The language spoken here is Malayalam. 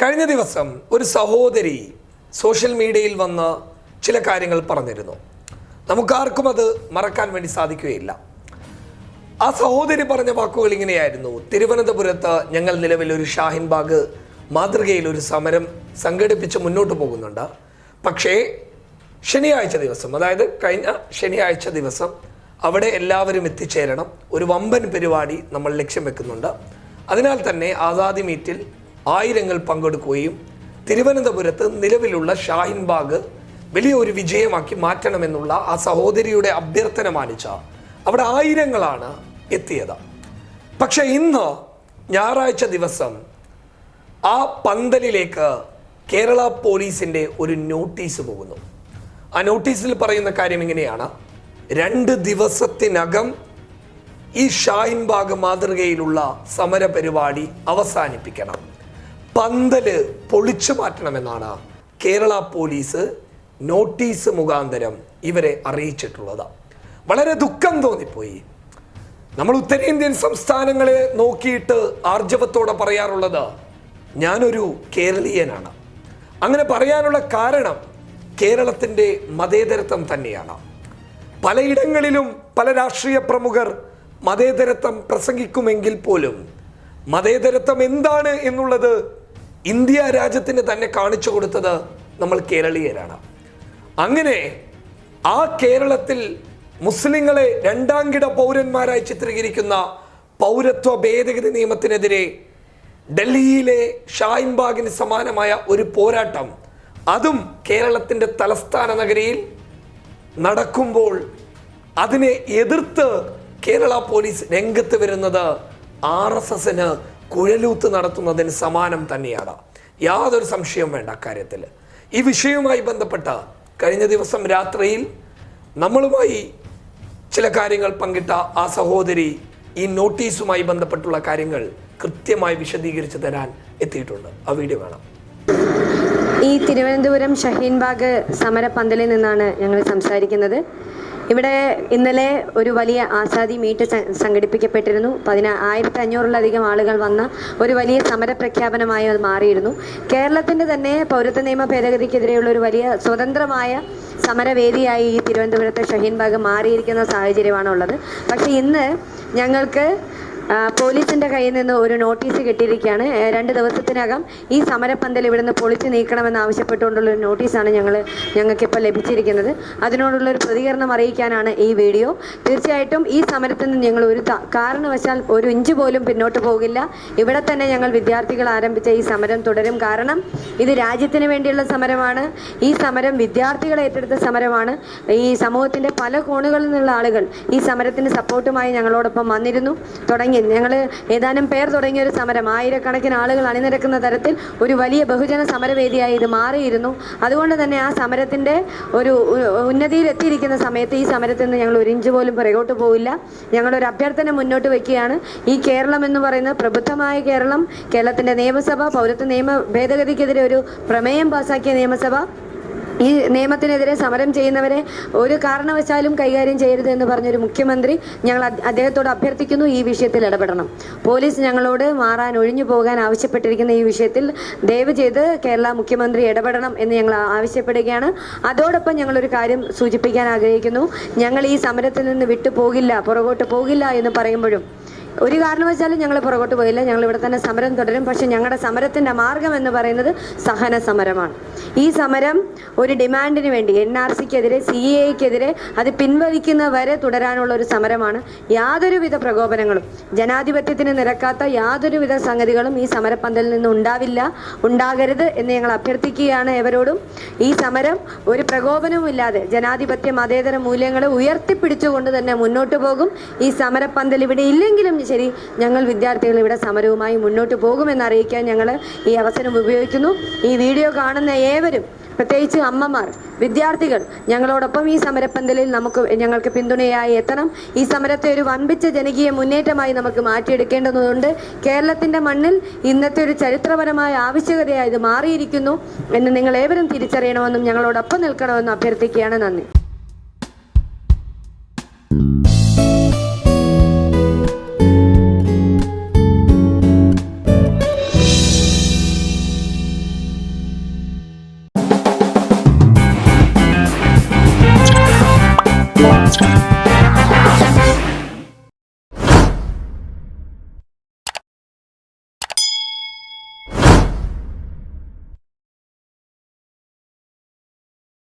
കഴിഞ്ഞ ദിവസം ഒരു സഹോദരി സോഷ്യൽ മീഡിയയിൽ വന്ന് ചില കാര്യങ്ങൾ പറഞ്ഞിരുന്നു. നമുക്കാർക്കും അത് മറക്കാൻ വേണ്ടി സാധിക്കുകയില്ല. ആ സഹോദരി പറഞ്ഞ വാക്കുകൾ ഇങ്ങനെയായിരുന്നു: തിരുവനന്തപുരത്ത് ഞങ്ങൾ നിലവിൽ ഒരു ഷാഹിൻ ബാഗ് മാതൃകയിൽ ഒരു സമരം സംഘടിപ്പിച്ച് മുന്നോട്ട് പോകുന്നുണ്ട്. പക്ഷേ ശനിയാഴ്ച ദിവസം, അതായത് കഴിഞ്ഞ ശനിയാഴ്ച ദിവസം അവിടെ എല്ലാവരും എത്തിച്ചേരണം. ഒരു വമ്പൻ പരിപാടി നമ്മൾ ലക്ഷ്യം വെക്കുന്നുണ്ട്. അതിനാൽ തന്നെ ആസാദി മീറ്റിൽ ആയിരങ്ങൾ പങ്കെടുക്കുകയും തിരുവനന്തപുരത്ത് നിലവിലുള്ള ഷാഹിൻ ബാഗ് വലിയ ഒരു വിജയമാക്കി മാറ്റണമെന്നുള്ള ആ സഹോദരിയുടെ അഭ്യർത്ഥന മാനിച്ച അവിടെ ആയിരങ്ങളാണ് എത്തിയത്. പക്ഷെ ഇന്ന് ഞായറാഴ്ച ദിവസം ആ പന്തലിലേക്ക് കേരള പോലീസിൻ്റെ ഒരു നോട്ടീസ് പോകുന്നു. ആ നോട്ടീസിൽ പറയുന്ന കാര്യം ഇങ്ങനെയാണ്: 2 ദിവസത്തിനകം ഈ ഷാഹിൻ ബാഗ് മാതൃകയിലുള്ള സമര പരിപാടി അവസാനിപ്പിക്കണം, പന്തല് പൊളിച്ചു മാറ്റണമെന്നാണ് കേരള പോലീസ് നോട്ടീസ് മുഖാന്തരം ഇവരെ അറിയിച്ചിട്ടുള്ളത്. വളരെ ദുഃഖം തോന്നിപ്പോയി. നമ്മൾ ഉത്തരേന്ത്യൻ സംസ്ഥാനങ്ങളെ നോക്കിയിട്ട് ആർജവത്തോടെ പറയാറുള്ളത് ഞാനൊരു കേരളീയനാണ്. അങ്ങനെ പറയാനുള്ള കാരണം കേരളത്തിൻ്റെ മതേതരത്വം തന്നെയാണ്. പലയിടങ്ങളിലും പല രാഷ്ട്രീയ പ്രമുഖർ മതേതരത്വം പ്രസംഗിക്കുമെങ്കിൽ പോലും മതേതരത്വം എന്താണ് എന്നുള്ളത് ഇന്ത്യ രാജ്യത്തിന് തന്നെ കാണിച്ചു കൊടുത്തത് നമ്മൾ കേരളീയരാണ്. അങ്ങനെ ആ കേരളത്തിൽ മുസ്ലിങ്ങളെ രണ്ടാംകിട പൗരന്മാരായി ചിത്രീകരിക്കുന്ന പൗരത്വ ഭേദഗതി നിയമത്തിനെതിരെ ഡൽഹിയിലെ ഷാഹിൻ ബാഗിന് സമാനമായ ഒരു പോരാട്ടം, അതും കേരളത്തിൻ്റെ തലസ്ഥാന നഗരിയിൽ നടക്കുമ്പോൾ അതിനെ എതിർത്ത് കേരള പോലീസ് രംഗത്ത് വരുന്നത് RSSന് കുഴലൂത്ത് നടത്തുന്നതിന് സമാനം തന്നെയാണ്. യാതൊരു സംശയവും വേണ്ട കാര്യത്തിൽ. ഈ വിഷയവുമായി ബന്ധപ്പെട്ട കഴിഞ്ഞ ദിവസം രാത്രിയിൽ നമ്മളുമായി ചില കാര്യങ്ങൾ പങ്കിട്ട ആ സഹോദരി ഈ നോട്ടീസുമായി ബന്ധപ്പെട്ടുള്ള കാര്യങ്ങൾ കൃത്യമായി വിശദീകരിച്ച് തരാൻ എത്തിയിട്ടുണ്ട്. ആ വീഡിയോ കാണാം. ഈ തിരുവനന്തപുരം ഷഹീൻ ബാഗ് സമരപന്തലിൽ നിന്നാണ് ഞങ്ങൾ സംസാരിക്കുന്നത്. ഇവിടെ ഇന്നലെ ഒരു വലിയ ആസാദി മീറ്റ് സംഘടിപ്പിക്കപ്പെട്ടിരുന്നു. 1500-ലധികം ആളുകൾ വന്ന ഒരു വലിയ സമര പ്രഖ്യാപനമായി അത് മാറിയിരുന്നു. കേരളത്തിൻ്റെ തന്നെ പൗരത്വ നിയമ ഭേദഗതിക്കെതിരെയുള്ള ഒരു വലിയ സ്വതന്ത്രമായ സമരവേദിയായി ഈ തിരുവനന്തപുരത്തെ ഷഹീൻ ബാഗ് മാറിയിരിക്കുന്ന സാഹചര്യമാണുള്ളത്. പക്ഷേ ഇന്ന് ഞങ്ങൾക്ക് പോലീസിൻ്റെ കയ്യിൽ നിന്ന് ഒരു നോട്ടീസ് കിട്ടിയിരിക്കുകയാണ്. 2 ദിവസത്തിനകം ഈ സമരപന്തൽ ഇവിടുന്ന് പൊളിച്ചു നീക്കണമെന്ന് ആവശ്യപ്പെട്ടുകൊണ്ടുള്ളൊരു നോട്ടീസാണ് ഞങ്ങൾക്കിപ്പോൾ ലഭിച്ചിരിക്കുന്നത്. അതിനോടുള്ളൊരു പ്രതികരണം അറിയിക്കാനാണ് ഈ വീഡിയോ. തീർച്ചയായിട്ടും ഈ സമരത്തിൽ നിന്ന് ഞങ്ങൾ ഒരു കാരണവശാൽ ഒരു ഇഞ്ച് പോലും പിന്നോട്ട് പോകില്ല. ഇവിടെ തന്നെ ഞങ്ങൾ വിദ്യാർത്ഥികൾ ആരംഭിച്ച ഈ സമരം തുടരും. കാരണം ഇത് രാജ്യത്തിന് വേണ്ടിയുള്ള സമരമാണ്. ഈ സമരം വിദ്യാർത്ഥികൾ ഏറ്റെടുത്ത സമരമാണ്. ഈ സമൂഹത്തിൻ്റെ പല കോണുകളിൽ നിന്നുള്ള ആളുകൾ ഈ സമരത്തിന് സപ്പോർട്ടുമായി ഞങ്ങളോടൊപ്പം വന്നിരുന്നു. ഞങ്ങൾ ഏതാനും പേർ തുടങ്ങിയ ഒരു സമരം, ആയിരക്കണക്കിന് ആളുകൾ അണിനിരക്കുന്ന തരത്തിൽ ഒരു വലിയ ബഹുജന സമരവേദിയായി ഇത് മാറിയിരുന്നു. അതുകൊണ്ട് തന്നെ ആ സമരത്തിൻ്റെ ഒരു ഉന്നതിയിൽ എത്തിയിരിക്കുന്ന സമയത്ത് ഈ സമരത്തിൽ നിന്ന് ഞങ്ങൾ ഒരു ഇഞ്ച് പോലും പുറകോട്ട് പോവില്ല. ഞങ്ങളൊരു അഭ്യർത്ഥന മുന്നോട്ട് വയ്ക്കുകയാണ്. ഈ കേരളം എന്ന് പറയുന്നത് പ്രബുദ്ധമായ കേരളം, കേരളത്തിൻ്റെ നിയമസഭ പൗരത്വ നിയമ ഭേദഗതിക്കെതിരെ ഒരു പ്രമേയം പാസാക്കിയ നിയമസഭ, ഈ നിയമത്തിനെതിരെ സമരം ചെയ്യുന്നവരെ ഒരു കാരണവശാലും കൈകാര്യം ചെയ്യരുത് എന്ന് പറഞ്ഞൊരു മുഖ്യമന്ത്രി, ഞങ്ങൾ അദ്ദേഹത്തോട് അഭ്യർത്ഥിക്കുന്നു, ഈ വിഷയത്തിൽ ഇടപെടണം. പോലീസ് ഞങ്ങളോട് മാറാൻ ഒഴിഞ്ഞു പോകാൻ ആവശ്യപ്പെട്ടിരിക്കുന്ന ഈ വിഷയത്തിൽ ദയവ് ചെയ്ത് കേരള മുഖ്യമന്ത്രി ഇടപെടണം എന്ന് ഞങ്ങൾ ആവശ്യപ്പെടുകയാണ്. അതോടൊപ്പം ഞങ്ങളൊരു കാര്യം സൂചിപ്പിക്കാൻ ആഗ്രഹിക്കുന്നു. ഞങ്ങൾ ഈ സമരത്തിൽ നിന്ന് പുറകോട്ട് പോകില്ല എന്ന് പറയുമ്പോഴും ഒരു കാരണവശാലും ഞങ്ങൾ പുറകോട്ട് പോയില്ല. ഞങ്ങൾ ഇവിടെ തന്നെ സമരം തുടരും. പക്ഷെ ഞങ്ങളുടെ സമരത്തിൻ്റെ മാർഗം എന്ന് പറയുന്നത് സഹന സമരമാണ്. ഈ സമരം ഒരു ഡിമാൻഡിന് വേണ്ടി NRCക്കെതിരെ, CAAക്കെതിരെ അത് പിൻവലിക്കുന്നവരെ തുടരാനുള്ള ഒരു സമരമാണ്. യാതൊരുവിധ പ്രകോപനങ്ങളും, ജനാധിപത്യത്തിന് നിരക്കാത്ത യാതൊരുവിധ സംഗതികളും ഈ സമരപന്തലിൽ നിന്ന് ഉണ്ടാകരുത് എന്ന് ഞങ്ങൾ അഭ്യർത്ഥിക്കുകയാണ് എവരോടും. ഈ സമരം ഒരു പ്രകോപനവും ഇല്ലാതെ ജനാധിപത്യ മതേതര മൂല്യങ്ങളെ ഉയർത്തിപ്പിടിച്ചുകൊണ്ട് തന്നെ മുന്നോട്ട് പോകും. ഈ സമരപന്തൽ ഇവിടെ ഇല്ലെങ്കിലും ശരി, ഞങ്ങൾ വിദ്യാർത്ഥികൾ ഇവിടെ സമരവുമായി മുന്നോട്ട് പോകുമെന്ന് അറിയിക്കാൻ ഞങ്ങൾ ഈ അവസരം ഉപയോഗിക്കുന്നു. ഈ വീഡിയോ കാണുന്ന ഏവരും, പ്രത്യേകിച്ച് അമ്മമാർ, വിദ്യാർത്ഥികൾ, ഞങ്ങളോടൊപ്പം ഈ സമരപന്തലിൽ ഞങ്ങൾക്ക് പിന്തുണയായി എത്തണം. ഈ സമരത്തെ ഒരു വൻപിച്ച ജനകീയ മുന്നേറ്റമായി നമുക്ക് മാറ്റിയെടുക്കേണ്ടതുണ്ട്. കേരളത്തിൻ്റെ മണ്ണിൽ ഇന്നത്തെ ഒരു ചരിത്രപരമായ ആവശ്യകതയായി ഇത് മാറിയിരിക്കുന്നു എന്ന് നിങ്ങൾ ഏവരും തിരിച്ചറിയണമെന്നും ഞങ്ങളോടൊപ്പം നിൽക്കണമെന്നും അഭ്യർത്ഥിക്കുകയാണ്. നന്ദി.